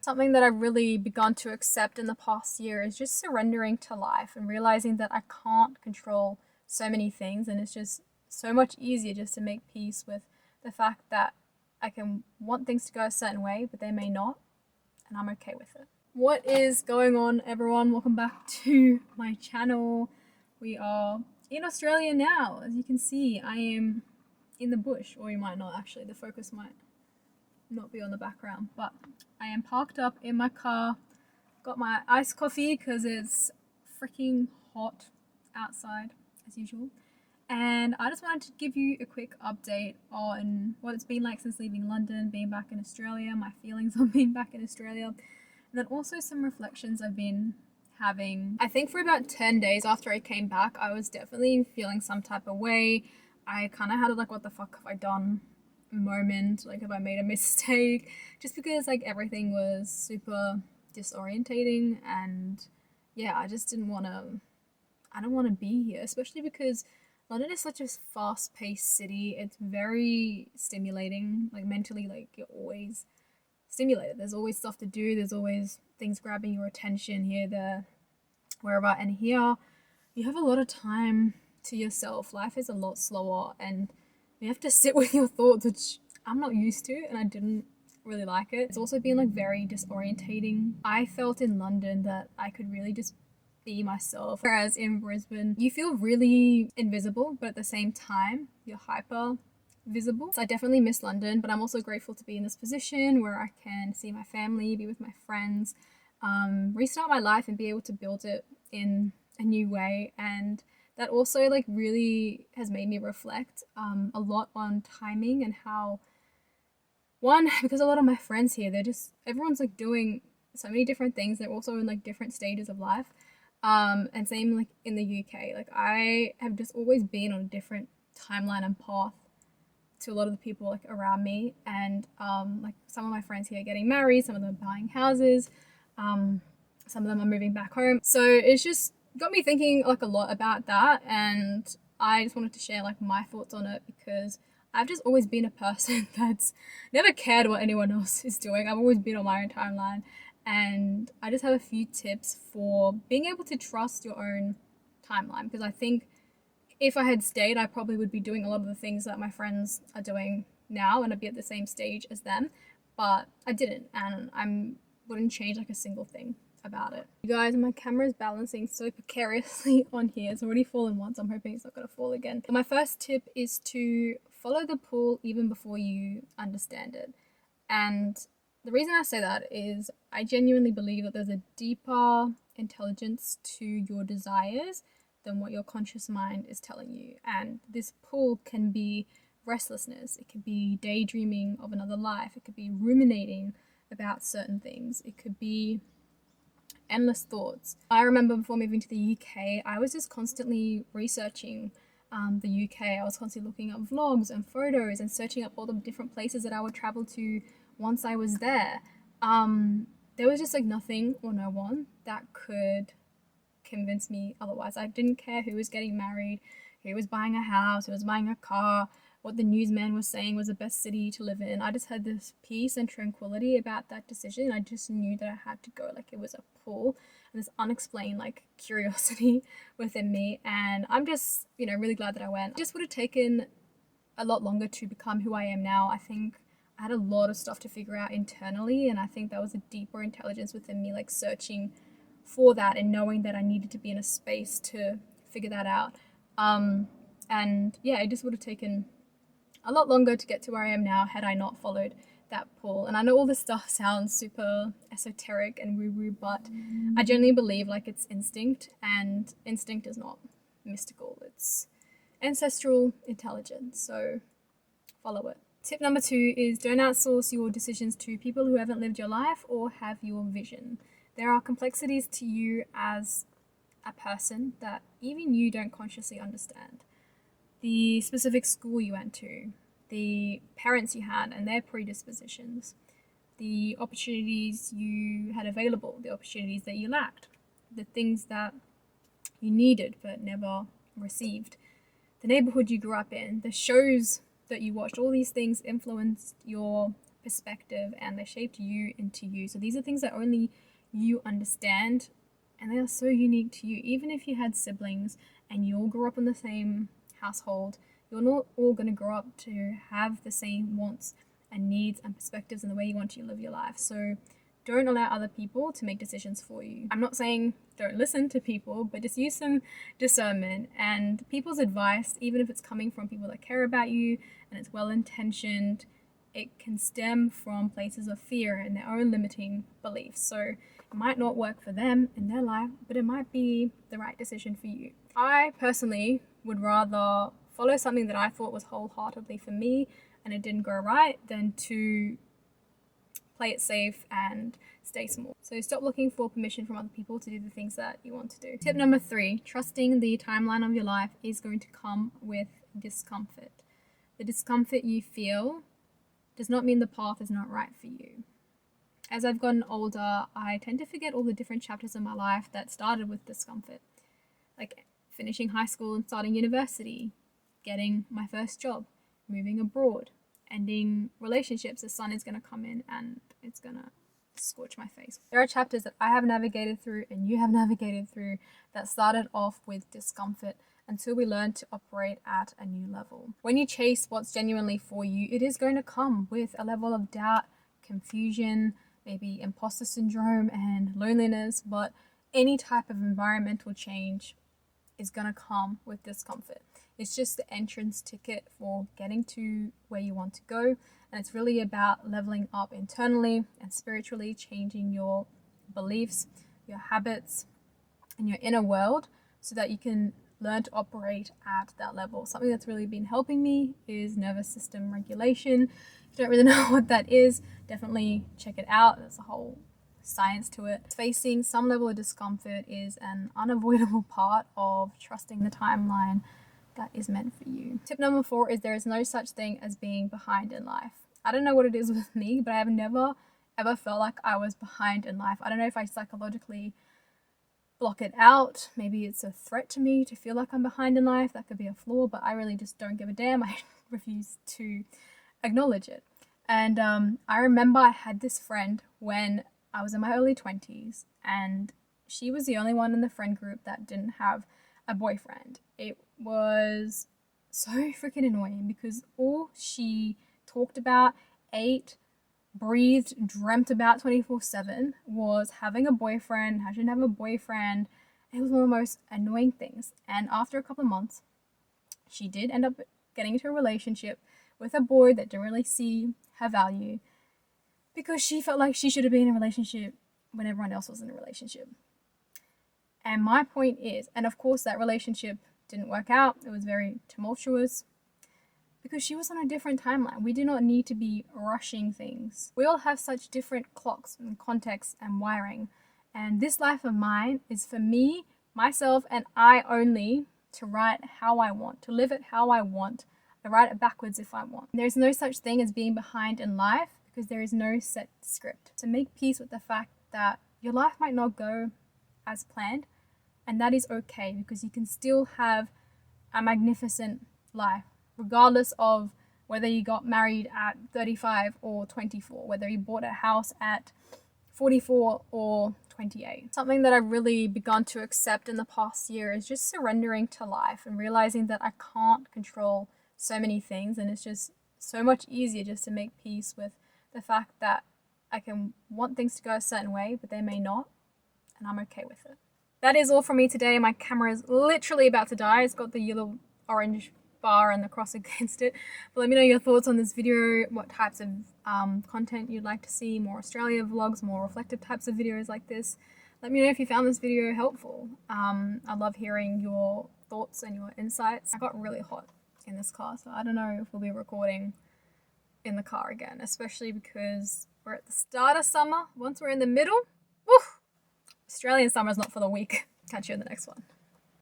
Something that I've really begun to accept in the past year is just surrendering to life and realizing that I can't control so many things, and it's just so much easier just to make peace with the fact that I can want things to go a certain way, but they may not, and I'm okay with it. What is going on, everyone? Welcome back to my channel. We are in Australia now. As you can see, I am in the bush, or you might not actually, the focus might not be on the background, but I am parked up in my car, got my iced coffee because it's freaking hot outside as usual, and I just wanted to give you a quick update on what it's been like since leaving London, being back in Australia, my feelings on being back in Australia, and then also some reflections I've been having. I think for about 10 days after I came back, I was definitely feeling some type of way. I kind of had a like, what the fuck have I done moment, like have I made a mistake, just because like everything was super disorientating, and yeah, I just didn't want to, I don't want to be here, especially because London is such a fast-paced city. It's very stimulating, like mentally, like you're always stimulated, there's always stuff to do, there's always things grabbing your attention here, there, wherever, and here you have a lot of time to yourself. Life is a lot slower, and you have to sit with your thoughts, which I'm not used to, and I didn't really like it. It's also been like very disorientating. I felt in London that I could really just be myself, whereas in Brisbane you feel really invisible, but at the same time you're hyper visible. So I definitely miss London, but I'm also grateful to be in this position where I can see my family, be with my friends, restart my life and be able to build it in a new way. And that also like really has made me reflect a lot on timing and how, one, because a lot of my friends here, they're just, everyone's like doing so many different things. They're also in like different stages of life. And same like in the UK, like I have just always been on a different timeline and path to a lot of the people like around me. And like some of my friends here are getting married, some of them are buying houses, some of them are moving back home. So it's just got me thinking like a lot about that, and I just wanted to share like my thoughts on it because I've just always been a person that's never cared what anyone else is doing. I've always been on my own timeline, and I just have a few tips for being able to trust your own timeline, because I think if I had stayed, I probably would be doing a lot of the things that my friends are doing now, and I'd be at the same stage as them, but I didn't, and I wouldn't change like a single thing about it. You guys, my camera is balancing so precariously on here. It's already fallen once. I'm hoping it's not going to fall again. My first tip is to follow the pull even before you understand it. And the reason I say that is I genuinely believe that there's a deeper intelligence to your desires than what your conscious mind is telling you. And this pull can be restlessness, it could be daydreaming of another life, it could be ruminating about certain things, it could be endless thoughts. I remember before moving to the UK, I was just constantly researching the UK. I was constantly looking up vlogs and photos and searching up all the different places that I would travel to once I was there. There was just like nothing or no one that could convince me otherwise. I didn't care who was getting married, who was buying a house, who was buying a car, what the newsman was saying was the best city to live in. I just had this peace and tranquility about that decision. I just knew that I had to go. Like it was a pull and this unexplained like curiosity within me. And I'm just, really glad that I went. It just would have taken a lot longer to become who I am now. I think I had a lot of stuff to figure out internally, and I think that was a deeper intelligence within me, like searching for that and knowing that I needed to be in a space to figure that out. And yeah, it just would have taken a lot longer to get to where I am now had I not followed that pull. And I know all this stuff sounds super esoteric and woo-woo, but I genuinely believe like it's instinct, and instinct is not mystical. It's ancestral intelligence, so follow it. Tip number 2 is don't outsource your decisions to people who haven't lived your life or have your vision. There are complexities to you as a person that even you don't consciously understand. The specific school you went to, the parents you had and their predispositions, the opportunities you had available, the opportunities that you lacked, the things that you needed but never received, the neighborhood you grew up in, the shows that you watched, all these things influenced your perspective and they shaped you into you. So these are things that only you understand, and they are so unique to you. Even if you had siblings and you all grew up in the same household, you're not all going to grow up to have the same wants and needs and perspectives and the way you want to live your life. So don't allow other people to make decisions for you. I'm not saying don't listen to people, but just use some discernment. And people's advice, even if it's coming from people that care about you and it's well-intentioned, it can stem from places of fear and their own limiting beliefs. So it might not work for them in their life, but it might be the right decision for you. I personally would rather follow something that I thought was wholeheartedly for me and it didn't go right than to play it safe and stay small. So stop looking for permission from other people to do the things that you want to do. Tip number 3, trusting the timeline of your life is going to come with discomfort. The discomfort you feel does not mean the path is not right for you. As I've gotten older, I tend to forget all the different chapters of my life that started with discomfort. Like finishing high school and starting university, getting my first job, moving abroad, ending relationships. The sun is going to come in and it's going to scorch my face. There are chapters that I have navigated through and you have navigated through that started off with discomfort until we learn to operate at a new level. When you chase what's genuinely for you, it is going to come with a level of doubt, confusion, maybe imposter syndrome and loneliness, but any type of environmental change is going to come with discomfort. It's just the entrance ticket for getting to where you want to go. And it's really about leveling up internally and spiritually, changing your beliefs, your habits, and your inner world so that you can learn to operate at that level. Something that's really been helping me is nervous system regulation. If you don't really know what that is, definitely check it out. There's a whole science to it. Facing some level of discomfort is an unavoidable part of trusting the timeline that is meant for you. Tip number 4 is there is no such thing as being behind in life. I don't know what it is with me, but I have never ever felt like I was behind in life. I don't know if I psychologically block it out. Maybe it's a threat to me to feel like I'm behind in life. That could be a flaw, but I really just don't give a damn. I refuse to acknowledge it. And I remember I had this friend when I was in my early 20s, and she was the only one in the friend group that didn't have a boyfriend. It was so freaking annoying because all she talked about, ate, breathed, dreamt about 24/7 was having a boyfriend, how she didn't have a boyfriend. It was one of the most annoying things. And after a couple of months, she did end up getting into a relationship with a boy that didn't really see her value because she felt like she should have been in a relationship when everyone else was in a relationship. And my point is, and of course that relationship didn't work out. It was very tumultuous because she was on a different timeline. We do not need to be rushing things. We all have such different clocks and contexts and wiring. And this life of mine is for me, myself, and I only to write how I want, to live it how I want. I write it backwards if I want. There's no such thing as being behind in life because there is no set script. So make peace with the fact that your life might not go as planned, and that is okay because you can still have a magnificent life regardless of whether you got married at 35 or 24, whether you bought a house at 44 or 28. Something that I've really begun to accept in the past year is just surrendering to life and realizing that I can't control so many things, and it's just so much easier just to make peace with the fact that I can want things to go a certain way, but they may not, and I'm okay with it. That is all from me today. My camera is literally about to die. It's got the yellow orange bar and the cross against it. But let me know your thoughts on this video, what types of content you'd like to see, more Australia vlogs, more reflective types of videos like this. Let me know if you found this video helpful. I love hearing your thoughts and your insights. I got really hot in this car, so I don't know if we'll be recording in the car again, especially because we're at the start of summer. Once we're in the middle, woo, Australian summer is not for the weak. Catch you in the next one.